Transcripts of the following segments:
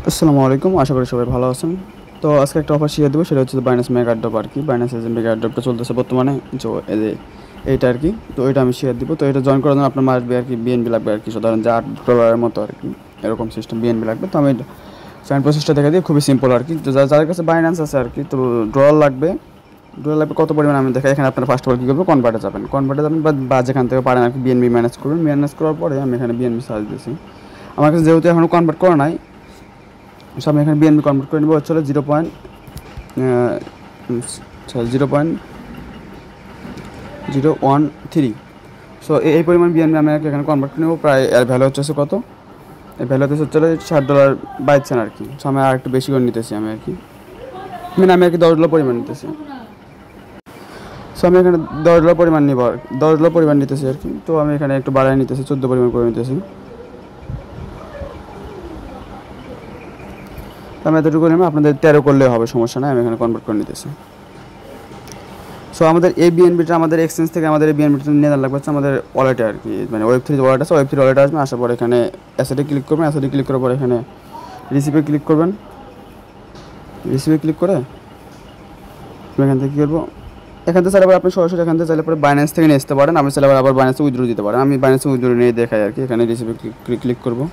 আসসালামু আলাইকুম, আশা করি সবাই ভালো আছেন। তো আজকে একটা অফার শেয়ার দেবো, সেটা হচ্ছে বাইন্যান্স মেগা ড্রপ আর কি। বাইন্যান্স এজেন্ট মেগা ড্রপটা চলতেছে বর্তমানে, তো এই যে এইটা আর কি। তো এটা আমি শেয়ার দিব। তো এটা জয়েন করার জন্য আপনার মাসবে আর কি বিএনবি লাগবে আর কি, সাধারণ যে $8 মতো আর কি, এরকম সিস্টেম বিএনবি লাগবে। তো আমি জয়েন প্রসেসটা দেখা দিই, খুবই সিম্পল আর কি। তো যাদের কাছে বাইন্যান্স আছে আর কি, তো ডলার লাগবে। ডলার লাগবে কত পরিমাণ আমি দেখাই। এখানে আপনার ফার্স্ট অফ অল কী করবো, কনভার্টে যাবেন। কনভার্টে যাবেন বা যেখান থেকে পারেন আর কি বিএনবি ম্যানেজ করবেন। ম্যানেজ করার পরে আমি এখানে বিএনবি সার্চ দিয়েছি। আমার কাছে যেহেতু এখনও কনভার্ট করা নাই, সো আমি এখানে বিএনবি কনভার্ট করে নেবো হচ্ছে 0.013। সো এই পরিমাণ বিএনবি আমি এখানে কনভার্ট করে নেবো। প্রায় এর ভ্যালু হচ্ছে কত, এই ভ্যালু হচ্ছে $60 আর কি। সো আমি আর একটু বেশি করে নিতেছি আমি আর কি, মানে আমি আর কি $10 পরিমাণ নিতেছি। সো আমি এখানে $10 পরিমাণ নিব আর $10 পরিমাণ নিতেছি আর কি। তো আমি এখানে একটু বাড়ায় নিতেছি, 14 পরিমাণ করে নিতেছি। তো আমি এতটুকু নেব, আপনাদের 13 করলে হবে, সমস্যা নাই। আমি এখানে কনভার্ট করে নিতেছি। সো আমাদের এই বিএনবিটা আমাদের এক্সচেঞ্জ থেকে আমাদের এই বিএনবিটা নিয়ে লাগবে হচ্ছে আমাদের ওয়ালেটে আর কি, মানে ওয়েব3 ওয়ালেট আছে, ওয়েব3 ওয়ালেটে আসবে। আসার পরে এখানে অ্যাসেটে ক্লিক করবেন। অ্যাসেটে ক্লিক করার পরে এখানে রিসিভে ক্লিক করবেন। রিসিভে ক্লিক করে এখান থেকে কী করবো, এখান থেকে চাইলে আপনি সরাসরি এখান থেকে চাইলে পরে বাইন্যান্স থেকে নিয়ে আসতে পারেন। আমি চাইলে আবার বাইন্যান্সে উইথড্র দিতে পারেন। আমি বাইন্যান্সে উইথড্র নিয়ে দেখাই আর কি। এখানে রিসিভে ক্লিক করবো।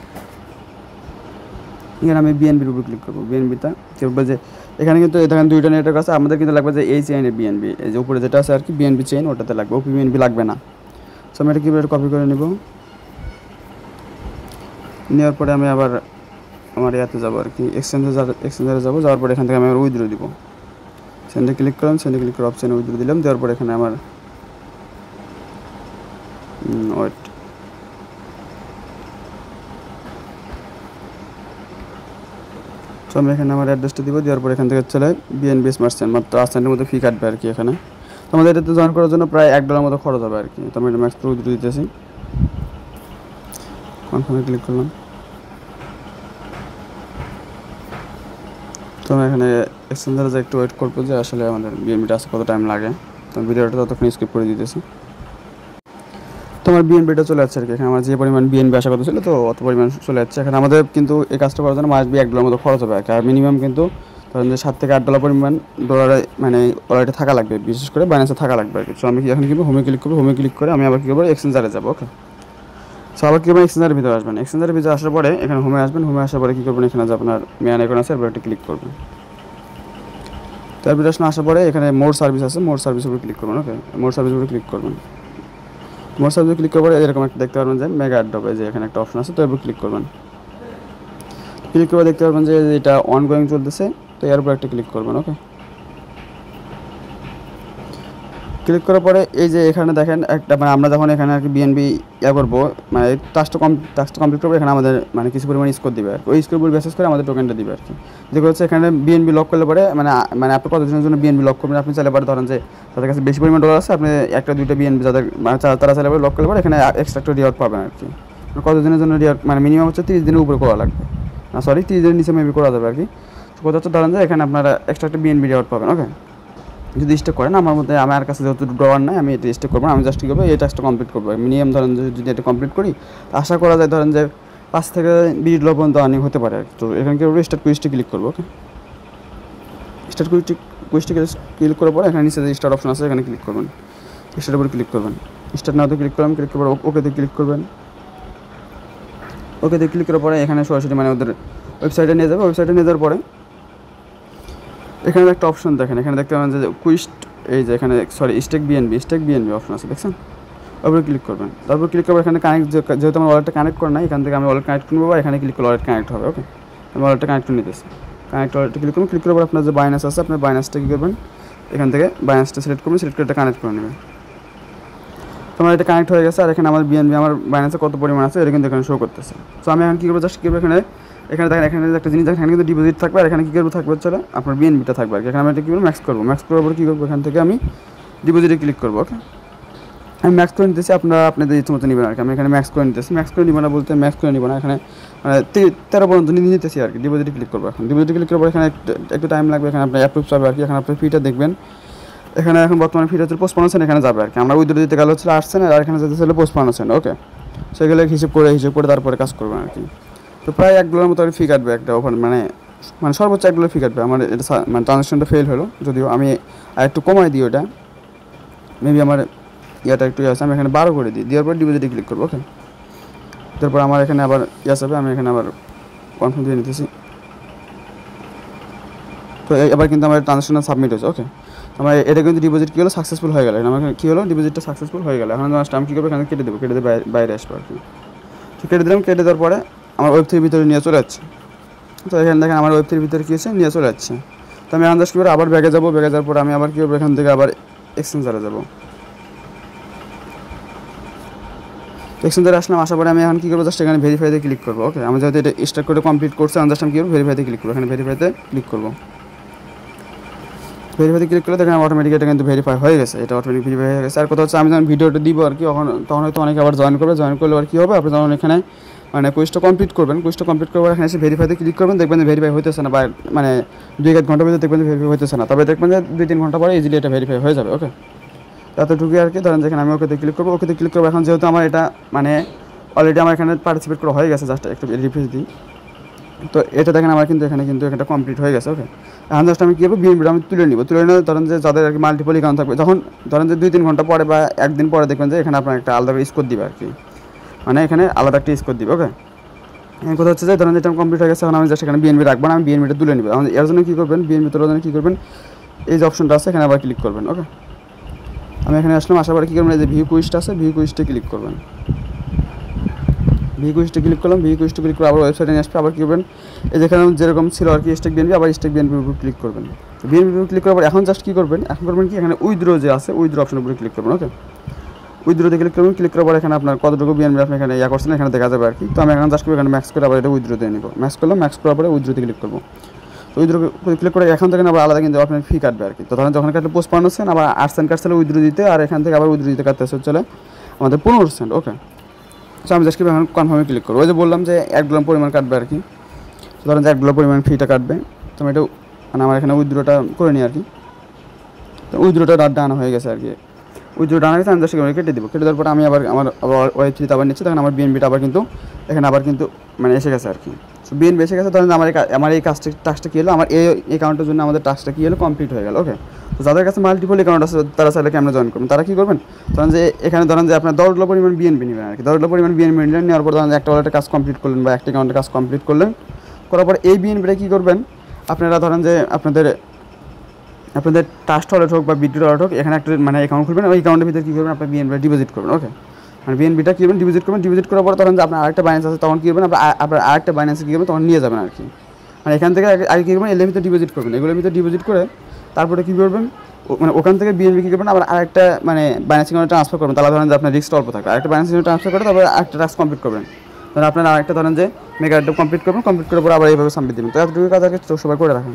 এখানে আমি বিএনবির উপর ক্লিক করবো। বিএনবিটা কী বলবো যে এখানে কিন্তু দেখেন দুইটা নেটওয়ার্ক আছে। আমাদের কিন্তু লাগবে যে এই চেইনের বিএনবি, এই যে উপরে যেটা আছে আর কি বিএনবি চেইন, ওটাতে লাগবে। ওপি বিএনবি লাগবে না। সো আমি এটা কীভাবে কপি করে নেব। নেওয়ার পরে আমি আবার আমার ইয়াতে যাবো আর কি, এক্সচেঞ্জারে যাবো। যাওয়ার পরে এখান থেকে আমি আমার উইথড্র দিব। সেন্ডে ক্লিক করলাম, সেন্ডে ক্লিক করে অপশানে উইথড্র দিলাম। দেওয়ার পরে এখানে আমার ওয়েট, সো আমি এখানে আমার অ্যাড্রেসটা দিব। দেওয়ার পরে এখান থেকে চলে বিএনবি স্মার্ট চেইন, মাত্র 8 সেন্টের মধ্যে ফি কাটবে আর কি এখানে। তো আমাদের এটাতে জয়েন করার জন্য প্রায় $1 মতো খরচ হবে আর কি। তো আমি এটা ম্যাক্স উইথড্র দিতেছি। কনফার্মে ক্লিক করলাম। তো আমি এখানে এক্সচেঞ্জারে যে একটু ওয়েট করবো যে আসলে আমাদের বিএনবিটা আসতে কত টাইম লাগে। তো ভিডিওটা ততক্ষণ স্কিপ করে দিতেছি। তোমার বিএনবিটা চলে যাচ্ছে আর কি। এখানে আমার যে পরিমাণ বিএনবি আশা কথা ছিল, তো অত পরিমাণ চলে যাচ্ছে এখানে। আমাদের কিন্তু এই কাজটা করার জন্য মাসবি $1 মতো খরচ হবে আর কি। আর মিনিমাম কিন্তু ধরেন যে $7 থেকে $8 পরিমাণ ডলারে মানে ওয়ালেটে থাকা লাগবে, বিশেষ করে বাইন্যান্সে থাকা লাগবে আর কি। সো আমি এখন কিন্তু হোমে ক্লিক করবো। হোমে ক্লিক করে আমি আবার কী করবো, এক্সচেঞ্জারে যাবো। ওকে, সো আবার কী করবেন, এক্সচেঞ্জারের ভিতরে আসবেন। এক্সচেঞ্জারের ভিতরে আসার পরে এখানে হোমে আসবেন। হোমে আসার পরে কী করবেন, এখানে যে আপনার মেয়ান আইকন আছে, এবার একটা ক্লিক করবেন। তার ভিতরে আসার পরে এখানে মোর সার্ভিস আছে, মোর সার্ভিসের উপরে ক্লিক করবেন। ওকে, মোর সার্ভিসের উপরে ক্লিক করবেন। মোর সার্ভিসে ক্লিক করার পরে এরকম একটা দেখতে পারবেন যে মেগা ড্রপ, যে এখানে একটা অপশন আছে, তো এর উপর ক্লিক করবেন। ক্লিক করে দেখতে পারবেন যে এটা অনগোয়িং চলতেছে, তো এর উপর একটা ক্লিক করবেন। ওকে, ক্লিক করার পরে এই যে এখানে দেখেন একটা, মানে আমরা যখন এখানে আর কি বিএনবি করবো, মানে টাস্কটা কমপ্লিট করবো, এখানে আমাদের মানে কিছু পরিমাণ স্কোর দিবে আর কি। ওই স্কোরগুলো বেসিস করে আমাদের টোকেনটা দিবে আর কি। যেগুলো হচ্ছে এখানে বিএনবি লক করলে পরে মানে মানে আপনি কতজনের জন্য বিএনবি লক করবেন, আপনি চাইলে পরে ধরেন যে তাদের কাছে বেশি পরিমাণ ডলার আছে, আপনি একটা দুইটা বিএনবি যাদের মানে তারা চাইলে পরে লক করলে পরে এখানে এক্সট্রা একটা রিওয়ার্ড পাবেন আর কি। কতজনের জন্য রিওয়ার্ড, মানে মিনিমাম হচ্ছে 30 দিনের উপরে করা লাগবে, না সরি 30 দিনের নিচে মেবি করা যাবে আর কি। তো কথা হচ্ছে ধরেন যে এখানে আপনারা এক্সট্রা একটা বিএনবি রিওয়ার্ড পাবেন। ওকে, যদি স্টেক করেন, আমার মধ্যে আমার কাছে যেহেতু ডলার নাই, আমি এটা স্টেক করবো। আমি জাস্ট কী করবো, এই টাস্কটা কমপ্লিট করবো। মিনিমাম ধরেন যদি এটা কমপ্লিট করি, আশা করা যায় ধরেন যে 5 থেকে $20 পর্যন্ত আর্নিং হতে পারে আর কি। তো এখানে কী করবো, স্টার্ট কুইজটি ক্লিক করবো। ওকে, স্টার্ট কুইজটি ক্লিক করার পরে এখানে নিচে যে স্টার্ট অপশন আছে, এখানে ক্লিক করবেন। স্টার্টের উপরে ক্লিক করবেন। স্টার্ট নাওতে ক্লিক করলাম, ক্লিক করার পর ওকেতে ক্লিক করবেন। ওকেতে ক্লিক করার পরে এখানে সরাসরি মানে ওদের ওয়েবসাইটে নিয়ে যাবে। ওয়েবসাইটে নিয়ে যাওয়ার পরে এখানে একটা অপশন দেখেন, এখানে দেখতে পাবেন যে কুইস্ট, এই যে এখানে সরি স্টেক বিএনবি অপশন আছে, দেখছেন? ওপরে ক্লিক করবেন। তারপর ক্লিক করবো এখানে কানেক্ট, যেহেতু আমার ওয়ালেটটা কানেক্ট করে নাই, এখান থেকে আমি ওয়ালেট কানেক্ট করবো, বা এখানে ক্লিক করলে ওয়ালেট কানেক্ট হবে। ওকে, আমি ওয়ালেটটা কানেক্ট করে নিতেছি। কানেক্ট ওয়ালেটটা ক্লিক করবেন। ক্লিক করার পর আপনার যে বাইন্যান্স আছে, আপনার বাইন্যান্সটা কী করবেন, এখান থেকে বাইন্যান্সটা সিলেক্ট করবেন। সিলেক্ট করে এটা কানেক্ট করে নেবেন। তোমার এটা কানেক্ট হয়ে গেছে। আর এখানে আমার বিএনবি আমার বাইন্যান্সে কত পরিমাণ আছে এটা কিন্তু এখানে শো করতেছে। সো আমি এখন কী করবো, জাস্ট কী করবো, এখানে দেখেন, এখানে একটা জিনিস দেখেন, এখানে কিন্তু ডিপোজিট থাকবে। আর এখানে কী করবো থাকবে হচ্ছে আপনার বিএনবিটা থাকবে আর কি। এখানে আমি এটা কী করবো, ম্যাক্স করবো। ম্যাক্স করার পর কী করবো, এখান থেকে আমি ডিপোজিটে ক্লিক করবো। ওকে, আমি ম্যাক্স করে নিতেছি, আপনারা আপনাদের ইচ্ছে মতো নেবেন আর কি। আমি এখানে ম্যাক্স করে নিতেছি। ম্যাক্স করে নিব না বলতে ম্যাক্স করে নিব না, এখানে মানে 13 পর্যন্ত নিতেছি আর কি। ডিপোজিটে ক্লিক করবো। এখন ডিপোজিটে ক্লিক করার পর এখানে একটু টাইম লাগবে। এখানে আপনার অ্যাপ্রুভ পাবে আর কি। এখানে আপনার ফিটা দেখবেন, এখানে এখন বর্তমানে ফিটা হচ্ছে 55 সেন্ট, এখানে যাবে আর কি। আমরা উইথড্র দিতে গেলে হচ্ছে 8 সেন্ট, আর এখানে যেতে ছিল 55 সেন্ট। ওকে, সেগুলো হিসেব করে তারপরে কাজ করবেন আর কি। তো প্রায় $1 মতো ফি কাটবে একটা অফার, মানে সর্বোচ্চ $1 ফি কাটবে। আমার এটা মানে ট্রানজ্যাকশনটা ফেল হলো, যদিও আমি আর একটু কমাই দিই ওটা, মেবি আমার ইয়াটা একটু আছে, আমি এখানে 12 করে দিই, দেওয়ার পর ডিপোজিটে ক্লিক করবো। ওকে, তারপর আমার এখানে আবার ইয়াস হবে, আমি এখানে আবার কনফার্ম দিয়ে নিতেছি। তো এবার কিন্তু আমার ট্রানজ্যাকশন সাবমিট হয়েছে। ওকে, আমার এটা কিন্তু ডিপোজিট কী হলো, সাকসেসফুল হয়ে গেল। আমার কী হলো, ডিপোজিটটা সাকসেসফুল হয়ে গেল। এখন আমি কী করবো, এখানে কেটে দেবো, কেটে দিয়ে বাইরে আসবো আর কি। তো কেটে দিলাম, কেটে দেওয়ার পরে আমার ওয়েব3 ভিতরে নিয়ে চলে যাচ্ছে। তো এখানে দেখেন আমার ওয়েব3 ভিতরে কী হচ্ছে, নিয়ে চলে যাচ্ছে। তো আমি আন্দাজ কী করে আবার ব্যাগে যাবো, ব্যাগে যাওয়ার পরে আমি আবার কী করবো, এখান থেকে আবার এক্সচেঞ্জারে যাবো। এক্সচেঞ্জারে আসলাম, আসার পরে আমি এখন কী করবো, জাস্ট এখানে ভেরিফাইতে ক্লিক করবো। ওকে, আমি যেহেতু এটা স্টার্ট করে কমপ্লিট করছি, আমি জাস্ট আমি কী করবো, ভেরিফাইতে ক্লিক করবো। এখানে ভেরিফাইতে ক্লিক করবো। ভেরিফাইতে ক্লিক করলে দেখেন অটোমেটিক এটা কিন্তু ভেরিফাই হয়ে গেছে, এটা অটোমেটিক ভেরিফাই হয়ে গেছে। আর কথা হচ্ছে, আমি যখন ভিডিওটা দিব আর কি, তখন হয়তো অনেকে আবার জয়েন করবে। জয়েন করলে আর কী হবে, আপনি যখন এখানে মানে কুইজটা কমপ্লিট করবেন, কুইজটা কমপ্লিট করবার এখানে এসে ভেরিফাইতে ক্লিক করবেন, দেখবেন যে ভেরিফাই হইতেছে না, বা মানে 2-1 ঘন্টার ভিতরে দেখবেন যে ভেরিফাই হইতেছে না। তবে দেখবেন যে 2-3 ঘন্টা পরে ইজিলি এটা ভেরিফাই হয়ে যাবে। ওকে, এতটুকু আর কি। ধরেন যেখানে আমি ওকেতে ক্লিক করবো, ওকেতে ক্লিক করবো। এখন যেহেতু আমার এটা মানে অলরেডি আমার এখানে পার্টিসিপেট করা হয়ে গেছে, জাস্ট একটু রিফ্রেশ দিই। তো এটা দেখেন আমার কিন্তু এখানে কিন্তু এটা কমপ্লিট হয়ে গেছে। ওকে, এখন জাস্ট আমি কী করবো, বিএনপিটা আমি তুলে নিব। তুলে নিয়ে ধরেন যে যাদের আর কি মাল্টিপল অ্যাকাউন্ট থাকবে, যখন ধরেন যে 2-3 ঘন্টা পরে বা একদিন পরে দেখবেন যে এখানে আপনার একটা আলাদা স্কোর দিবে আর কি, মানে এখানে আলাদা একটা স্কোর দিবে। ওকে, এখন কথা হচ্ছে যে ধরেন এটা কমপ্লিট হয়ে গেছে, এখন আমি জাস্ট এখানে বিএনপি রাখবো না, আমি বিএনপিটা তুলে নিব। এর জন্য কী করবেন, বিএনপি তোলার জন্য কী করবেন, এই যে অপশনটা আছে এখানে আবার ক্লিক করবেন। ওকে, আমি এখানে আসলাম, আসার পরে কী করবেন, এই যে ভিউ কুইজটা আছে, ভিউ কুইজটা ক্লিক করবেন। ভিউ কুইজটা ক্লিক করলাম, ভিউ কুইজটা ক্লিক করে আবার ওয়েবসাইটে নিয়ে আসবে। আবার কী করবেন, এই যেখানে যেরকম ছিল আর কি স্টেক বিএনপি, আবার স্টেক বিএনপির উপর ক্লিক করবেন। বিএনপির উপর ক্লিক করার পর এখন জাস্ট কী করবেন, এখন করবেন কি, এখানে উইথড্র যে আছে, উইথড্র অপশনের উপরে ক্লিক করবেন। ওকে, উইথড্রোতে ক্লিক করবেন। ক্লিক করার পর এখানে আপনার কতটুকু বিএনপি আপনি এখানে করছেন এখানে দেখা যাবে আর কি। তো আমি এখন জাস্ট এখানে ম্যাক্স করে আবার এটা উইথড্রো দিয়ে নিব। ম্যাক্স করলাম, ম্যাক্স করার পরে উইথড্রোতে ক্লিক করবো। তো উইথড্রো ক্লিক করে এখান থেকে আবার আলাদা কিন্তু আপনার ফি কাটবে আর কি। তো ধরেন যখন কাটলে পোস্ট পাউন্ড আবার 8 সেন্ট কাটছিল উইথড্রো দিতে, আর এখান থেকে আবার উইথড্রো দিতে কাটতে চলে আমাদের 15 সেন্ট। ওকে, তো আমি জাস্ট এখন কনফার্মে ক্লিক করবো। ওই যে বললাম যে $1 পরিমাণ কাটবে আর কি। তো ধরেন যে $1 পরিমাণ ফিটা কাটবে। তো আমি এটা মানে আমার এখানে উইথড্রোটা করে নিই আর কি। তো উইথড্রোটা ডানা হয়ে গেছে আর কি। উইথড্রো ডানা গেছে, আমি জাস্ট কেটে দেবো। কেটে দেওয়ার পরে আমি আবার আমার ওয়েবসাইটে আবার নিচ্ছি, তখন আমার বিএনপিটা আবার কিন্তু এখানে আবার কিন্তু মানে এসে গেছে আর কি। সো বিএনপি এসে গেছে, ধরেন আমার এই টাস্কটা কী হলো, আমার এই অ্যাকাউন্টের জন্য আমাদের টাস্কটা কী হলো, কমপ্লিট হয়ে গেল। ওকে, তো যাদের কাছে মাল্টিপল অ্যাকাউন্ট আছে তারা চাইলে আমরা জয়েন করবেন। তারা কী করবেন, ধরেন যে এখানে ধরেন যে আপনার $10 পরিমাণ বিএনপি নেবেন আর কি। $10 পরিমাণ বিএনপি নিলেন, নেওয়ার পর ধরেন একটা ওয়ালেটের কাজ কমপ্লিট করলেন বা একটা অ্যাকাউন্টের কাজ কমপ্লিট করলেন। করার পর এই বিএনপিটা কী করবেন, আপনারা ধরেন যে আপনাদের ট্রাস্ট ওয়ালেট হোক বা বিডি ওয়ালেট হোক, এখানে একটা মানে অ্যাকাউন্ট খুলবেন। ওই অ্যাকাউন্টের ভিতরে কী করবেন, আপনার বিএনপিটা ডিপোজিট করবেন। ওকে, মানে বিএনপিটা কী করবেন, ডিপোজিট করবেন। ডিপোজিট করার পর ধরেন যে আপনার আরেকটা বাইন্যান্স আছে, তখন কী করবেন, আপনার আরেকটা বাইন্যান্সে কী করবেন, তখন নিয়ে যাবেন আর কি। মানে এখান থেকে আগে কী করবেন, এর ভিতরে ডিপোজিট করবেন। এগুলোর ভিতরে ডিপোজিট করে তারপরে কী করবেন, মানে ওখান থেকে বিএনপি কী করবেন, আবার আরেকটা মানে বাইন্যান্স অ্যাকাউন্টে ট্রান্সফার করবেন। তাহলে ধরেন যে আপনার রিস্ক অল্প থাকবে। আরেকটা বাইন্যান্স অ্যাকাউন্টে ট্রান্সফার করে তারপরে আরেকটা টাস্ক কমপ্লিট করবেন। ধরেন আপনার আরেকটা ধরেন যে মেগাটা কমপ্লিট করবেন, কমপ্লিট করার পর আবার এইভাবে সাবমিট দেবেন। তো এতটুকু কাজ আর কি, সবাই করে রাখেন।